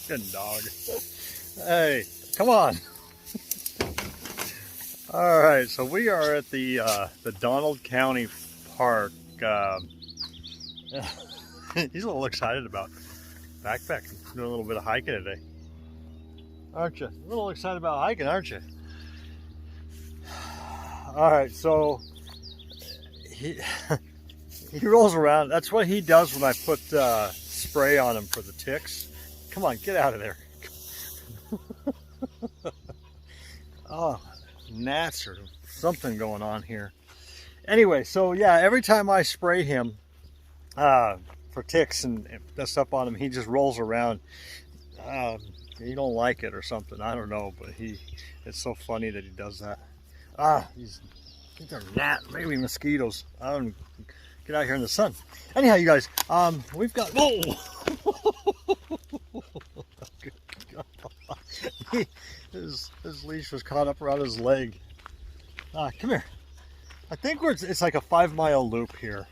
Good dog. Hey, come on. All right, so we are at the Donald County Park. He's a little excited about backpacking. Doing a little bit of hiking today, aren't you? A little excited about hiking, aren't you? All right, so he rolls around. That's what he does when I put spray on him for the ticks. Come on, get out of there. Oh, gnats or something going on here. Anyway, so yeah, every time I spray him for ticks and that stuff on him, he just rolls around. He don't like it or something. I don't know, but it's so funny that he does that. I think they're gnats, maybe mosquitoes. I don't get out here in the sun. Anyhow, you guys, we've got, whoa! His leash was caught up around his leg. Come here. I think it's like a 5-mile loop here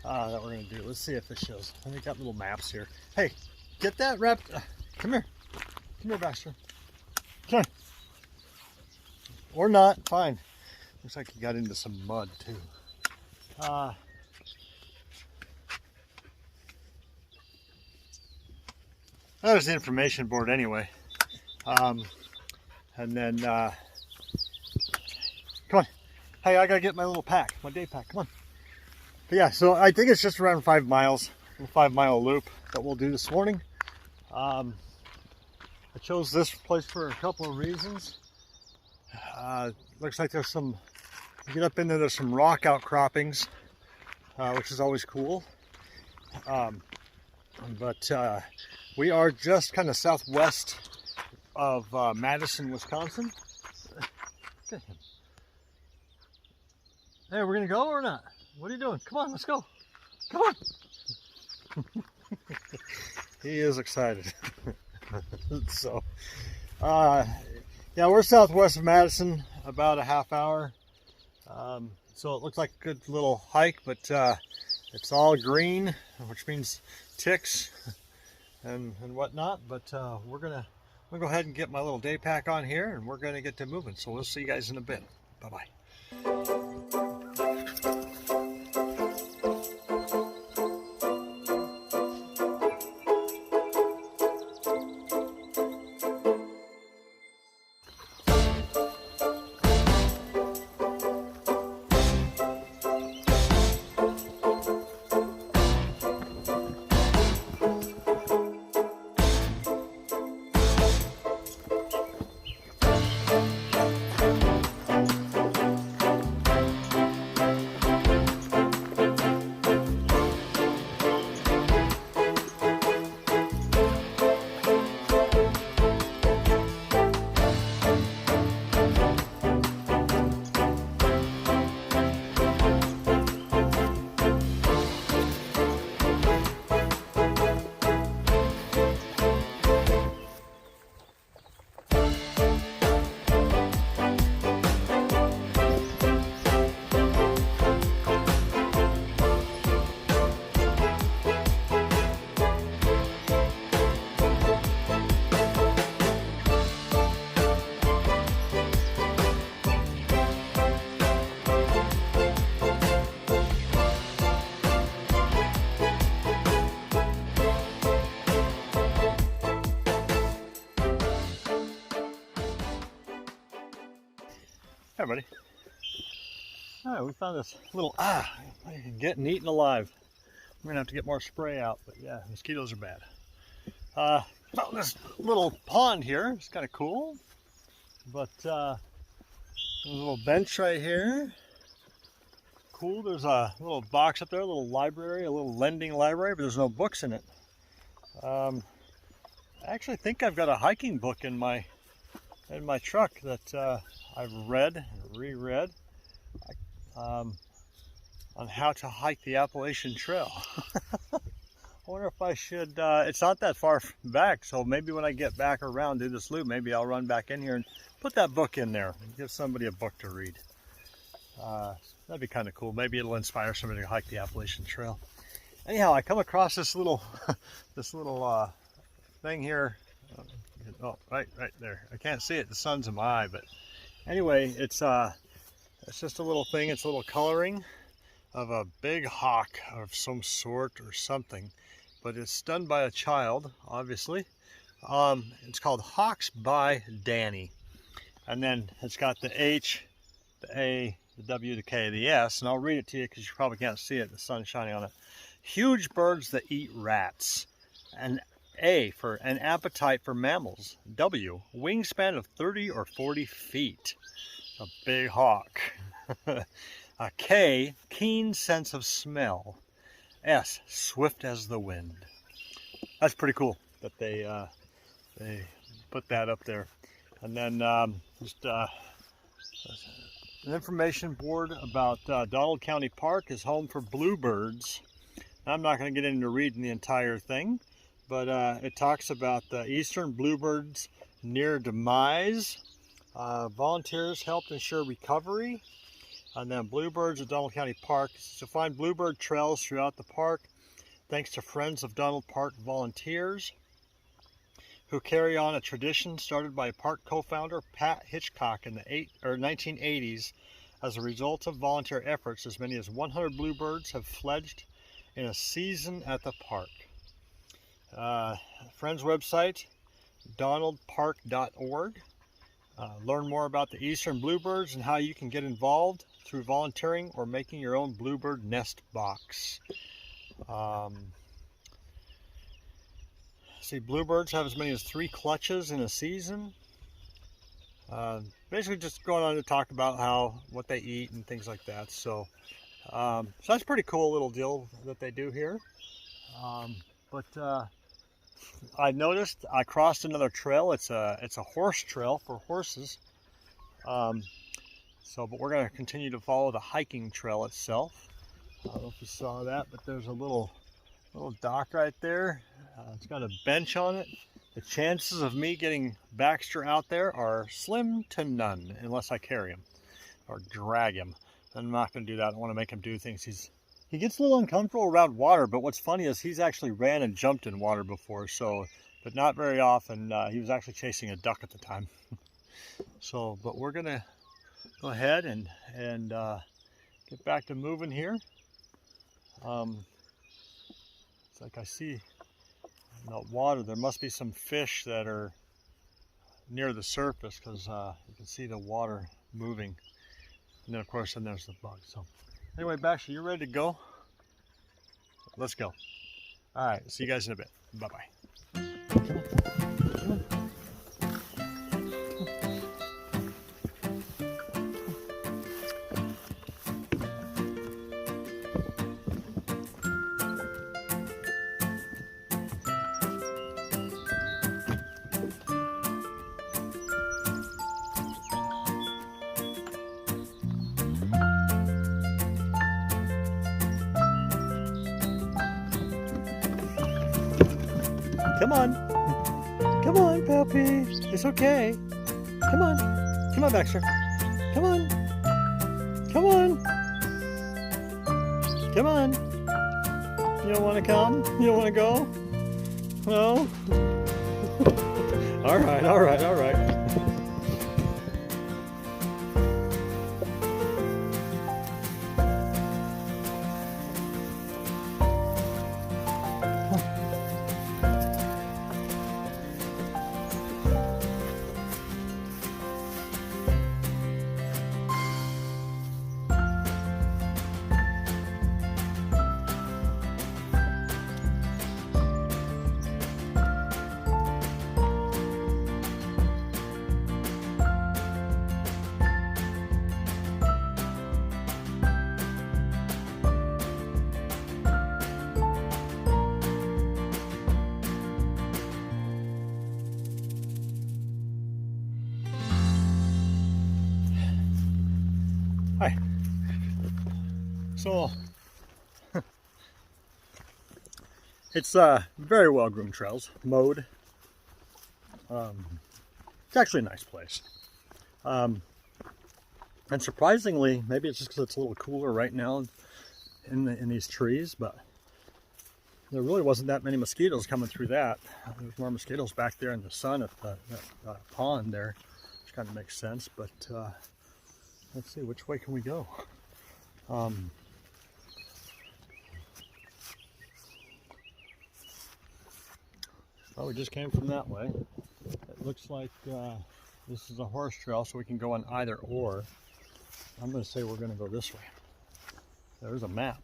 that we're gonna do. Let's see if this shows. I think got little maps here. Hey, get that wrapped. Come here. Come here, Baxter. Come on. Or not, fine. Looks like he got into some mud too. There's the information board anyway. And then, come on. Hey, I gotta get my little pack, my day pack, come on. But yeah, so I think it's just around 5 miles, a 5-mile loop that we'll do this morning. I chose this place for a couple of reasons. Looks like there's some, you get up in there, there's some rock outcroppings, which is always cool. But we are just kind of southwest of Madison, Wisconsin. Look at him. Hey, we're gonna go or not? What are you doing? Come on, let's go. Come on. He is excited. So, yeah, we're southwest of Madison, about a half hour. So it looks like a good little hike, but it's all green, which means ticks and whatnot. But we're gonna go ahead and get my little day pack on here, and we're gonna get to moving. So we'll see you guys in a bit. Bye bye. Hey, buddy. All right, we found this little, getting eaten alive. We're gonna have to get more spray out, but yeah, mosquitoes are bad. Found this little pond here. It's kind of cool, but there's a little bench right here. Cool, there's a little box up there, a little library, a little lending library, but there's no books in it. I actually think I've got a hiking book in my truck that I've read, reread, on how to hike the Appalachian Trail. I wonder if I should, it's not that far back, so maybe when I get back around, do this loop, maybe I'll run back in here and put that book in there and give somebody a book to read. That'd be kind of cool. Maybe it'll inspire somebody to hike the Appalachian Trail. anyhow, I come across this little this little thing here. Oh, right there. I can't see it. The sun's in my eye, but anyway, it's just a little thing. It's a little coloring of a big hawk of some sort or something, but it's done by a child, obviously. It's called Hawks by Danny, and then it's got the H, the A, the W, the K, the S, and I'll read it to you because you probably can't see it. The sun's shining on it. Huge birds that eat rats. An A for an appetite for mammals. W, wingspan of 30 or 40 feet. A big hawk. A K, keen sense of smell. S, swift as the wind. That's pretty cool that they put that up there. And then just an information board about Donald County Park is home for bluebirds. I'm not going to get into reading the entire thing, but it talks about the eastern bluebirds near demise. Volunteers helped ensure recovery. And then bluebirds at Donald County Park. So find bluebird trails throughout the park thanks to Friends of Donald Park volunteers who carry on a tradition started by park co-founder Pat Hitchcock in the 1980s. As a result of volunteer efforts, as many as 100 bluebirds have fledged in a season at the park. Friends website, donaldpark.org. Learn more about the eastern bluebirds and how you can get involved through volunteering or making your own bluebird nest box. See, bluebirds have as many as 3 clutches in a season. Basically just going on to talk about what they eat and things like that. So that's a pretty cool little deal that they do here. I noticed I crossed another trail. It's a horse trail for horses. But we're going to continue to follow the hiking trail itself. I don't know if you saw that, but there's a little dock right there. It's got a bench on it. The chances of me getting Baxter out there are slim to none unless I carry him or drag him. I'm not going to do that. I don't want to make him do things. He gets a little uncomfortable around water, but what's funny is he's actually ran and jumped in water before, but not very often. He was actually chasing a duck at the time. But we're going to go ahead and get back to moving here. It's like I see in the water, there must be some fish that are near the surface because you can see the water moving. And then, of course, there's the bugs. So anyway, Baxter, you ready to go? Let's go. All right, see you guys in a bit. Bye-bye. Come on. Come on, puppy. It's okay. Come on. Come on, Baxter. Come on. Come on. Come on. You don't want to come? You don't want to go? No? All right, all right, all right. Hi. So it's very well groomed trails, mowed. It's actually a nice place. And surprisingly, maybe it's just because it's a little cooler right now in these trees, but there really wasn't that many mosquitoes coming through that. There's more mosquitoes back there in the sun at the pond there, which kind of makes sense. But let's see, which way can we go? Well, we just came from that way. It looks like this is a horse trail, so we can go on either or. I'm going to say we're going to go this way. There's a map.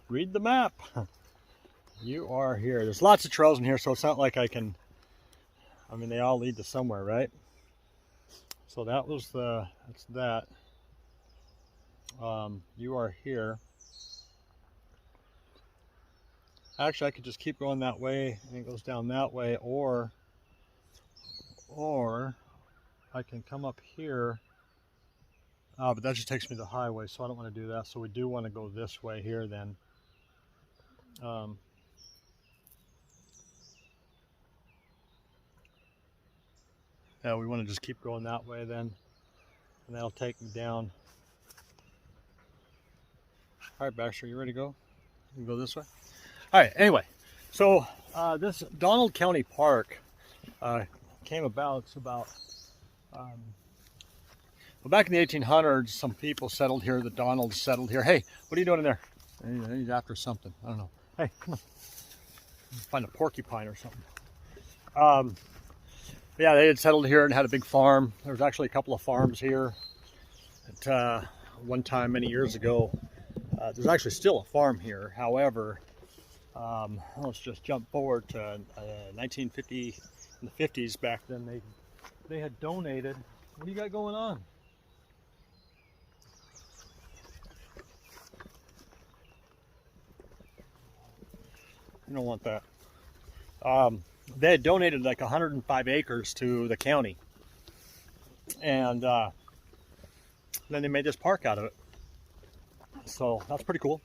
Read the map. You are here. There's lots of trails in here, so it's not like I can, I mean, they all lead to somewhere, right? So that was that's that. You are here. Actually, I could just keep going that way and it goes down that way, or I can come up here. But that just takes me to the highway, so I don't want to do that. So we do want to go this way here then. Yeah, we want to just keep going that way then, and that'll take me down. All right, Baxter, you ready to go? You can go this way. All right, anyway, so this Donald County Park came about, well, back in the 1800s, some people settled here. The Donalds settled here. Hey, what are you doing in there? He's after something. I don't know. Hey, come on. Find a porcupine or something. Yeah, they had settled here and had a big farm. There was actually a couple of farms here at one time many years ago. There's actually still a farm here. However, let's just jump forward to 1950, in the 50s. Back then, they had donated. What do you got going on? You don't want that. They had donated like 105 acres to the county, and then they made this park out of it. So that's pretty cool.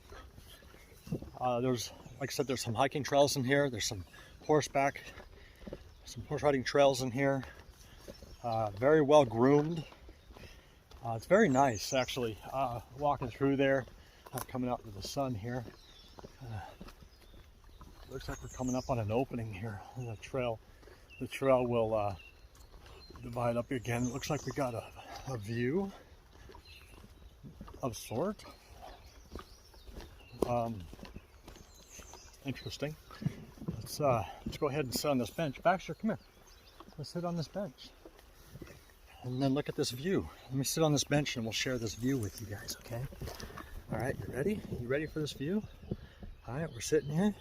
There's, like I said, there's some hiking trails in here. There's some horse riding trails in here. Very well groomed. It's very nice, actually, walking through there, coming out to the sun here. Looks like we're coming up on an opening here in the trail. The trail will divide up again. It looks like we got a view of sort. Interesting. Let's go ahead and sit on this bench. Baxter, come here. Let's sit on this bench. And then look at this view. Let me sit on this bench and we'll share this view with you guys, okay? All right, you ready? You ready for this view? All right, we're sitting here.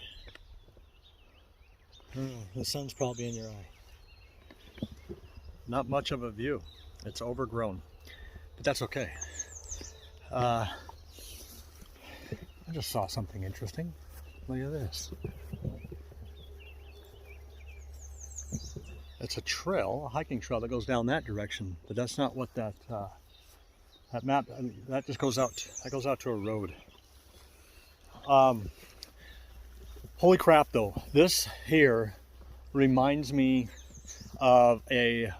The sun's probably in your eye. Not much of a view. It's overgrown, but that's okay. I just saw something interesting. Look at this. It's a trail, a hiking trail that goes down that direction, but that's not what that map. That just goes out. That goes out to a road. Holy crap, though! This here reminds me of a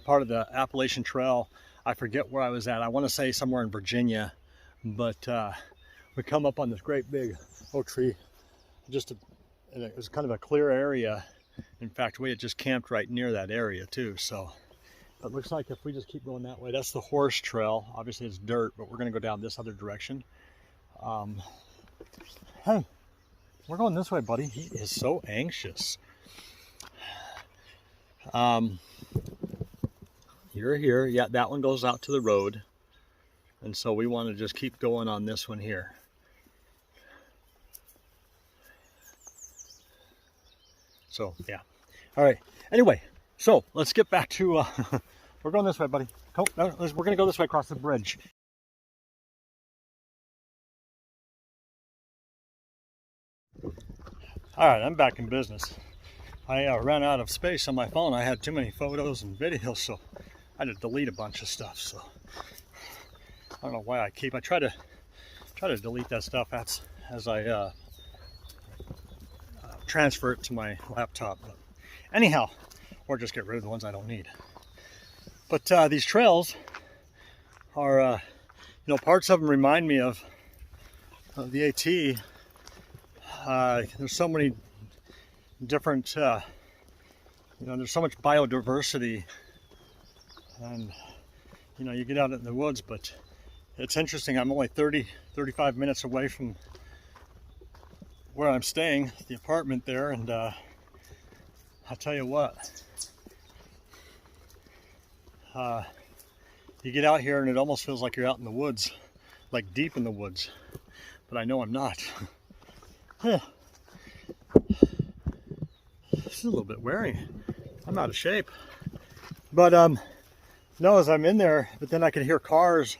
part of the Appalachian Trail. I forget where I was at. I want to say somewhere in Virginia, but we come up on this great big oak tree. And it was kind of a clear area. In fact, we had just camped right near that area too. So it looks like if we just keep going that way, that's the horse trail. Obviously it's dirt, but we're going to go down this other direction. Hey, we're going this way, buddy. He is so anxious. You're here. Yeah, that one goes out to the road. And so we want to just keep going on this one here. So, yeah. All right. Anyway, so let's get back to, we're going this way, buddy. We're going to go this way across the bridge. All right, I'm back in business. I ran out of space on my phone. I had too many photos and videos, so I had to delete a bunch of stuff. So I don't know why I try to delete that stuff as I transfer it to my laptop. But anyhow, or just get rid of the ones I don't need. But these trails are, parts of them remind me of the AT. There's so many different, there's so much biodiversity, and you get out in the woods, but it's interesting. I'm only 35 minutes away from where I'm staying, the apartment there, and I'll tell you what, you get out here and it almost feels like you're out in the woods, like deep in the woods, but I know I'm not. This is a little bit weary. I'm out of shape, but no, as I'm in there, but then I can hear cars,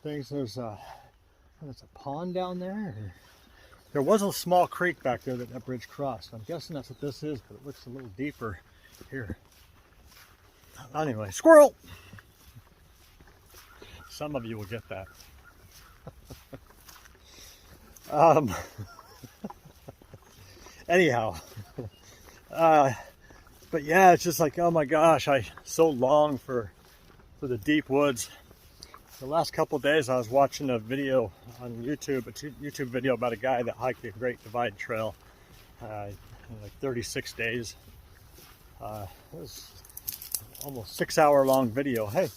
things. There's a pond down there. There was a small creek back there that bridge crossed. I'm guessing that's what this is, but it looks a little deeper here. Anyway, squirrel! Some of you will get that. Anyhow, but yeah, it's just like, oh my gosh, I so long for the deep woods. The last couple of days I was watching a video on YouTube, a YouTube video about a guy that hiked the Great Divide Trail in like 36 days. It was almost 6-hour long video. Hey,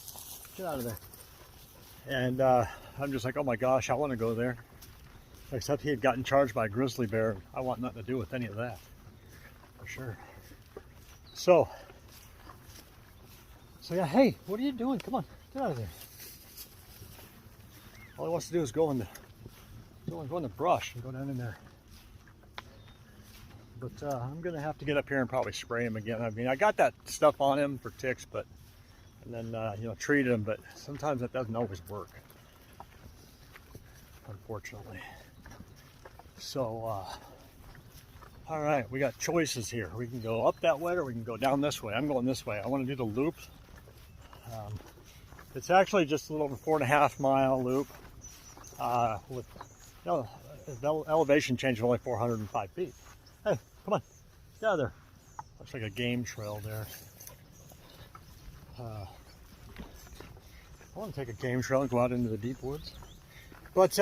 get out of there. And I'm just like, oh my gosh, I want to go there. Except he had gotten charged by a grizzly bear. I want nothing to do with any of that, for sure. So yeah, hey, what are you doing? Come on, get out of there. All he wants to do is go in the brush and go down in there. But I'm gonna have to get up here and probably spray him again. I mean, I got that stuff on him for ticks, and then treat him, but sometimes that doesn't always work, unfortunately. So, all right, we got choices here. We can go up that way or we can go down this way. I'm going this way. I want to do the loop. It's actually just a little over 4.5 mile loop with elevation change of only 405 feet. Hey, come on, get out of there. Looks like a game trail there. I want to take a game trail and go out into the deep woods. But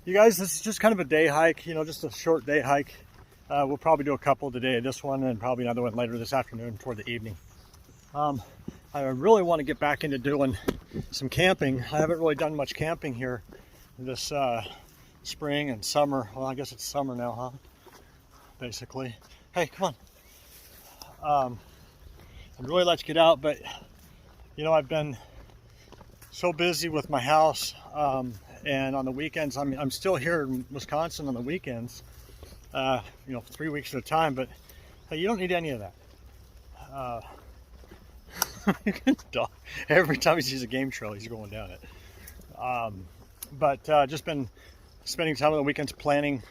you guys, this is just kind of a day hike, just a short day hike. We'll probably do a couple today, this one and probably another one later this afternoon toward the evening. I really want to get back into doing some camping. I haven't really done much camping here this spring and summer. Well, I guess it's summer now, huh? Basically. Hey, come on. I'd really like to get out, but I've been so busy with my house, and on the weekends, I'm still here in Wisconsin on the weekends, 3 weeks at a time, but hey, you don't need any of that. Every time he sees a game trail, he's going down it. But just been spending time on the weekends planning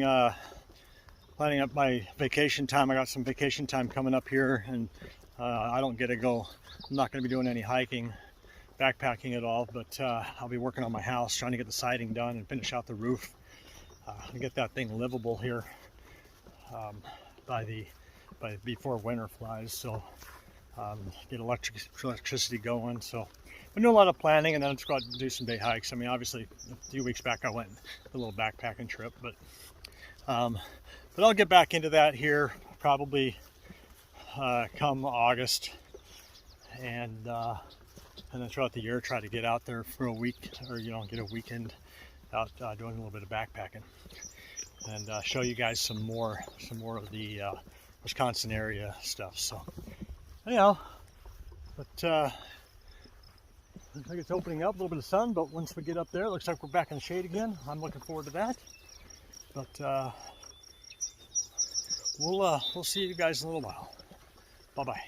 up my vacation time. I got some vacation time coming up here, and I don't get to go. I'm not going to be doing any hiking, backpacking at all, but I'll be working on my house, trying to get the siding done and finish out the roof and get that thing livable here before winter flies. So get electricity going. So I'm doing a lot of planning, and then it's got to do some day hikes. I mean, obviously, a few weeks back I went a little backpacking trip, but I'll get back into that here probably come August, and then throughout the year try to get out there for a week, or get a weekend out doing a little bit of backpacking, and show you guys some more of the Wisconsin area stuff. So anyhow, but looks like it's opening up, a little bit of sun, but once we get up there, it looks like we're back in the shade again. I'm looking forward to that. But we'll see you guys in a little while. Bye-bye.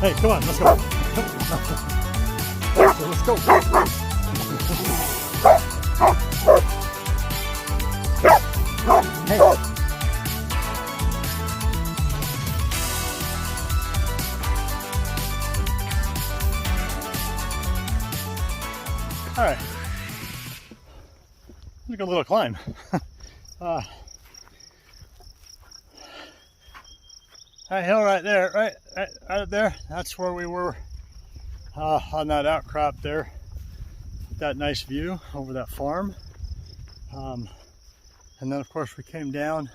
Hey, come on, let's go. Let's go. Hey. All right. Look at a little climb. That hill right there, right there, that's where we were on that outcrop there. That nice view over that farm. And then of course we came down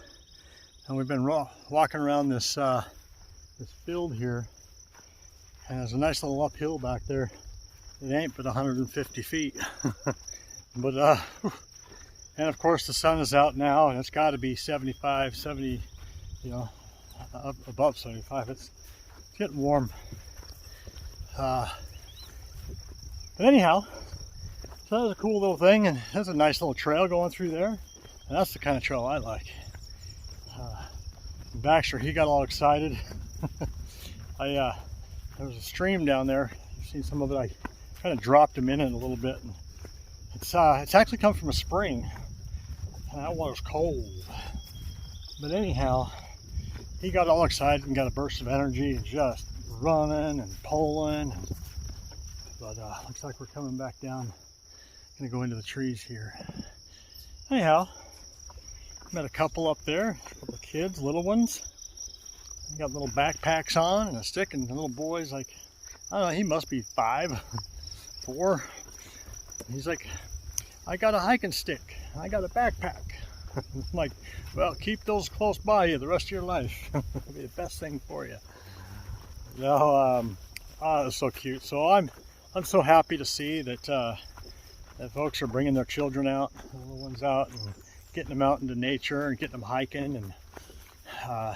and we've been walking around this this field here, and there's a nice little uphill back there. It ain't but 150 feet. But and of course the sun is out now, and it's got to be 75, 70, you know, up above 75. It's getting warm. But anyhow, so that was a cool little thing, and there's a nice little trail going through there, and that's the kind of trail I like. Baxter, he got all excited. There was a stream down there. You've seen some of it. I kind of dropped him in it a little bit, and it's actually come from a spring, and that water's cold. But anyhow, he got all excited and got a burst of energy and just running and pulling. But looks like we're coming back down. Gonna go into the trees here. Anyhow, met a couple up there, a couple of kids, little ones. They got little backpacks on and a stick, and the little boy's like, I don't know, he must be 5, 4. He's like, I got a hiking stick, I got a backpack. I'm like, well, keep those close by you the rest of your life. It'll be the best thing for you. No, oh, it's so cute. So I'm so happy to see that that folks are bringing their children out, the little ones out, and getting them out into nature and getting them hiking, and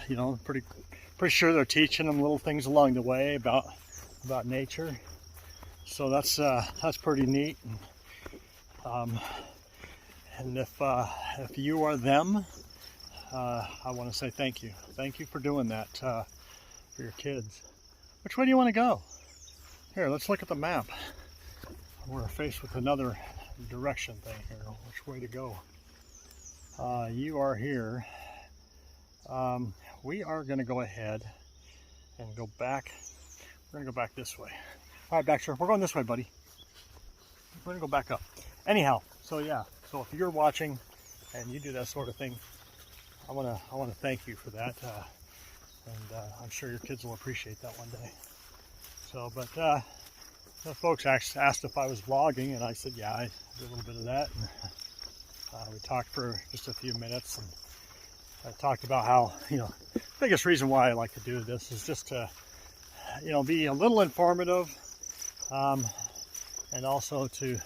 you know, pretty sure they're teaching them little things along the way about nature. So that's pretty neat. And if you are them, I want to say thank you. Thank you for doing that for your kids. Which way do you want to go? Here, let's look at the map. We're faced with another direction thing here. Which way to go? You are here. We are going to go ahead and go back. We're going to go back this way. All right, Baxter, we're going this way, buddy. We're going to go back up. Anyhow, so yeah. So if you're watching and you do that sort of thing, I want to thank you for that, and I'm sure your kids will appreciate that one day. So, but the folks asked if I was vlogging, and I said, yeah, I do a little bit of that. And, we talked for just a few minutes, and I talked about how, you know, the biggest reason why I like to do this is just to, you know, be a little informative, and also to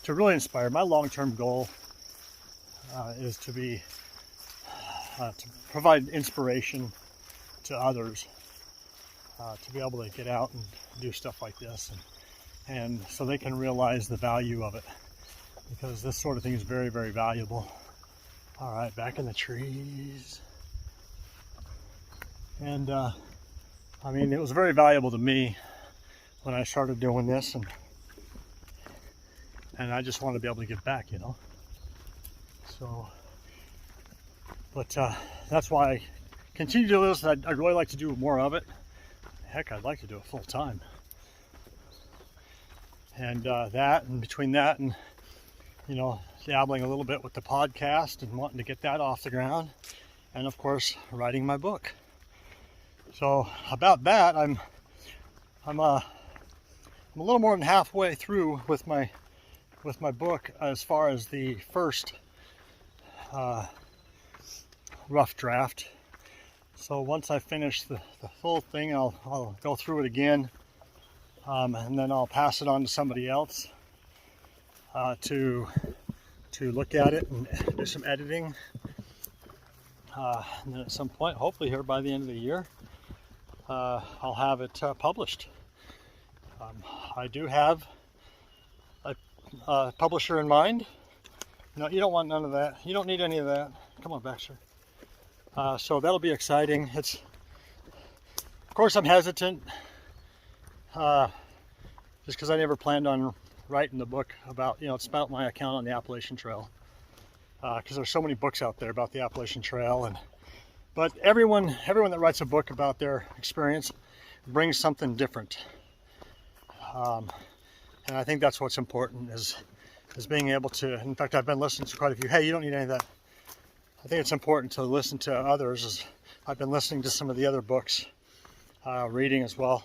really inspire. My long-term goal is to be to provide inspiration to others, to be able to get out and do stuff like this, and so they can realize the value of it, because this sort of thing is very, very valuable. All right, back in the trees. And I mean, it was very valuable to me when I started doing this, and I just want to be able to give back, you know. So, but that's why I continue to do this. I'd really like to do more of it. Heck, I'd like to do it full time. And that, and between that and, you know, dabbling a little bit with the podcast and wanting to get that off the ground, and of course writing my book. So about that, I'm a little more than halfway through with my book, as far as the first rough draft. So once I finish the full thing, I'll go through it again, and then I'll pass it on to somebody else to look at it and do some editing. And then at some point, hopefully here by the end of the year, I'll have it published. I do have a publisher in mind. No, you don't want none of that. You don't need any of that. Come on, Baxter. So that'll be exciting. Of course, I'm hesitant just because I never planned on writing the book about, it's about my account on the Appalachian Trail. Because there's so many books out there about the Appalachian Trail, but everyone that writes a book about their experience brings something different. And I think that's what's important is being able to, in fact, I've been listening to quite a few, hey, you don't need any of that. I think it's important to listen to others. I've been listening to some of the other books, reading as well,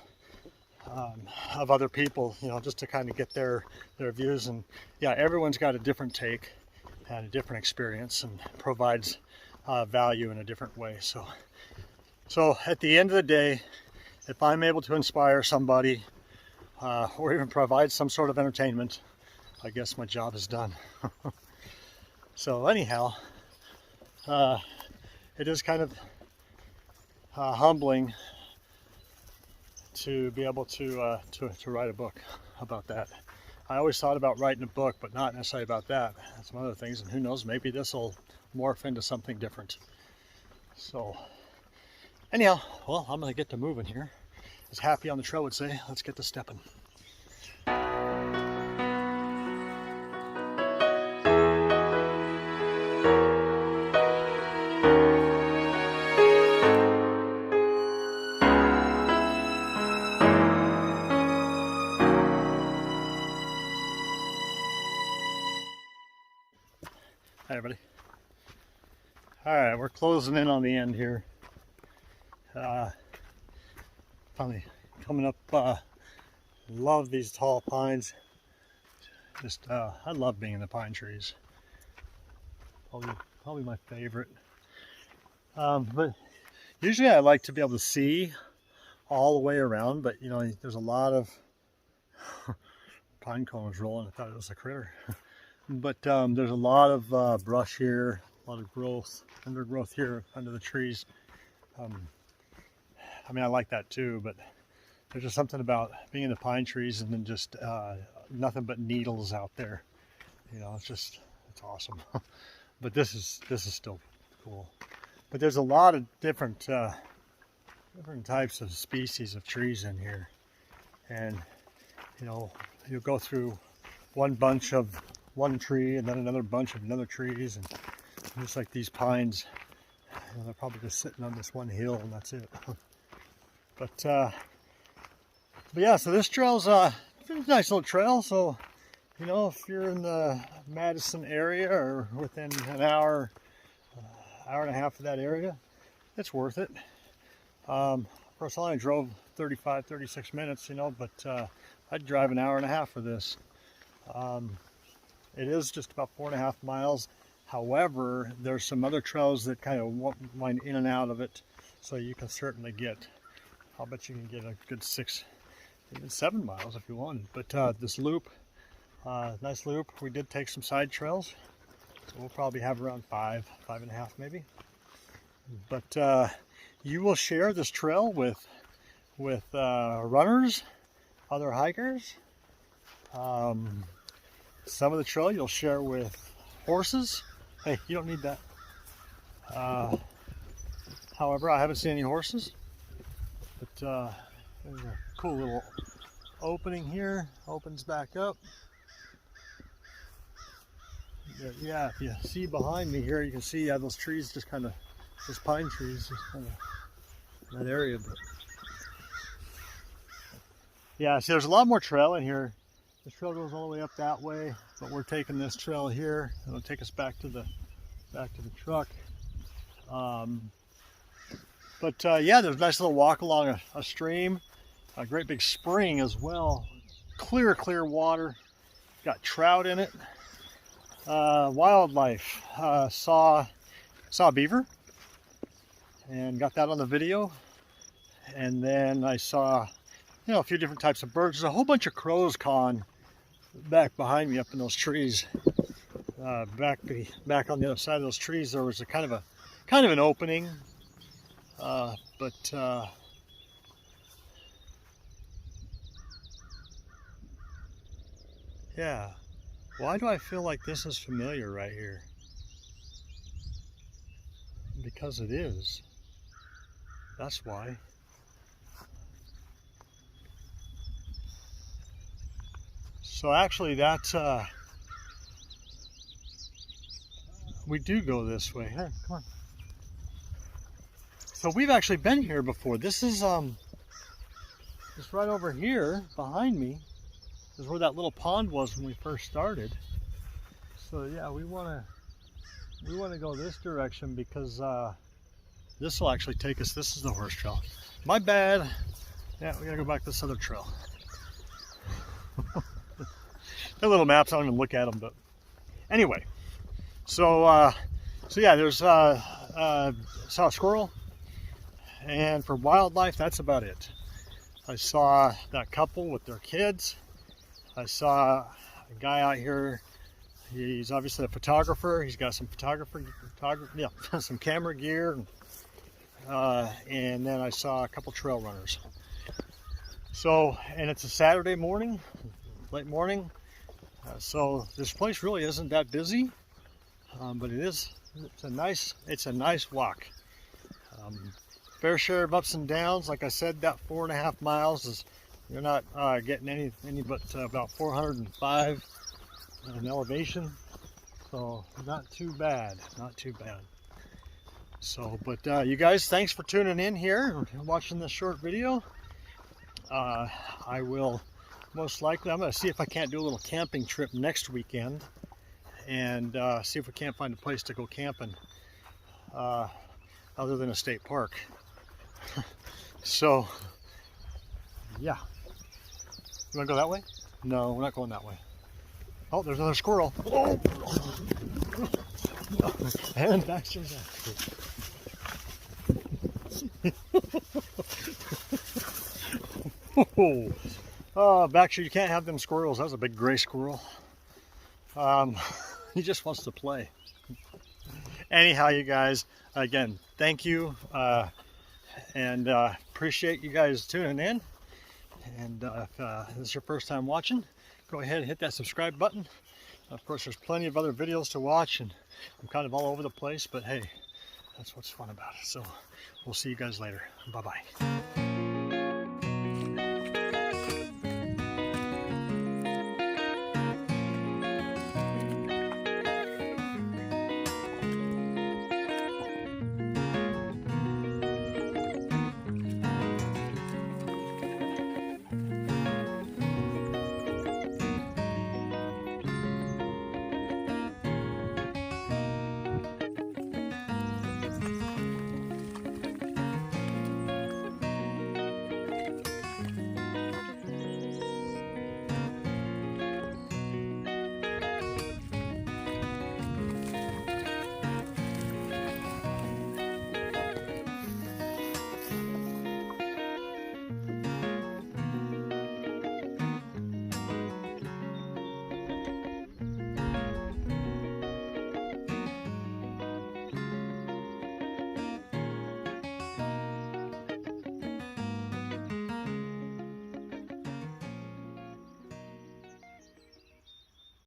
of other people, just to kind of get their views. And yeah, everyone's got a different take and a different experience and provides value in a different way. So at the end of the day, if I'm able to inspire somebody or even provide some sort of entertainment, I guess my job is done. So anyhow, it is kind of humbling to be able to write a book about that. I always thought about writing a book, but not necessarily about that. Some other things, and who knows, maybe this will morph into something different. So anyhow, well, I'm going to get to moving here. As Happy on the Trail would say, let's get to stepping. Hi everybody. Alright, we're closing in on the end here. Finally coming up, love these tall pines. I love being in the pine trees. Probably my favorite. But usually I like to be able to see all the way around, but there's a lot of pine cones rolling. I thought it was a critter. But there's a lot of brush here, a lot of undergrowth here under the trees. I mean, I like that too, but there's just something about being in the pine trees and then just nothing but needles out there. It's awesome. But this is still cool. But there's a lot of different types of species of trees in here, and you'll go through one bunch of one tree and then another bunch of another trees, and just like these pines, they're probably just sitting on this one hill and that's it. But yeah, so this trail's a nice little trail. So if you're in the Madison area or within an hour and a half of that area, it's worth it. Of course, I only drove 36 minutes, but I'd drive an hour and a half for this. It is just about 4.5 miles. However, there's some other trails that kind of wind in and out of it, so you can certainly get, I'll bet you can get a good 6, even 7 miles if you want. But this loop, nice loop. We did take some side trails, so we'll probably have around 5.5 maybe. But you will share this trail with runners, other hikers. Some of the trail you'll share with horses. Hey, you don't need that. However, I haven't seen any horses. But there's a cool little opening here. Opens back up. Yeah, if you see behind me here, you can see those trees just kind of, those pine trees just kind of in that area. But yeah, see, there's a lot more trail in here. This trail goes all the way up that way, but we're taking this trail here. It'll take us back to the truck. Yeah, there's a nice little walk along a stream, a great big spring as well. Clear water. Got trout in it. Wildlife. Saw a beaver and got that on the video. And then I saw, a few different types of birds. There's a whole bunch of crows cawing back behind me up in those trees. Back on the other side of those trees, there was a kind of an opening. Yeah, why do I feel like this is familiar right here? Because it is. That's why. So actually that's, we do go this way. Here, come on. So we've actually been here before. This is just right over here behind me is where that little pond was when we first started. So yeah, we want to go this direction because this will actually take us. This is the horse trail. My bad. Yeah, we gotta go back this other trail. The little maps, I don't even look at them, but anyway. So so yeah, there's saw a squirrel, and for wildlife, that's about it. I saw that couple with their kids. I saw a guy out here. He's obviously a photographer. He's got some some camera gear, and then I saw a couple trail runners. So, and it's a Saturday morning, late morning. So this place really isn't that busy, but it's a nice walk. Fair share of ups and downs. Like I said, that 4.5 miles is, you're not getting any but about 405 in elevation. So not too bad, not too bad. So, but you guys, thanks for tuning in here and watching this short video. I will most likely, I'm going to see if I can't do a little camping trip next weekend and see if we can't find a place to go camping other than a state park. So, yeah. You want to go that way? No, we're not going that way. Oh, there's another squirrel. Oh. And Baxter's Oh, Baxter, you can't have them squirrels. That was a big gray squirrel. He just wants to play. Anyhow, you guys, again, thank you, and appreciate you guys tuning in. And if this is your first time watching, go ahead and hit that subscribe button. Of course, there's plenty of other videos to watch, and I'm kind of all over the place, but hey, that's what's fun about it. So we'll see you guys later. Bye-bye.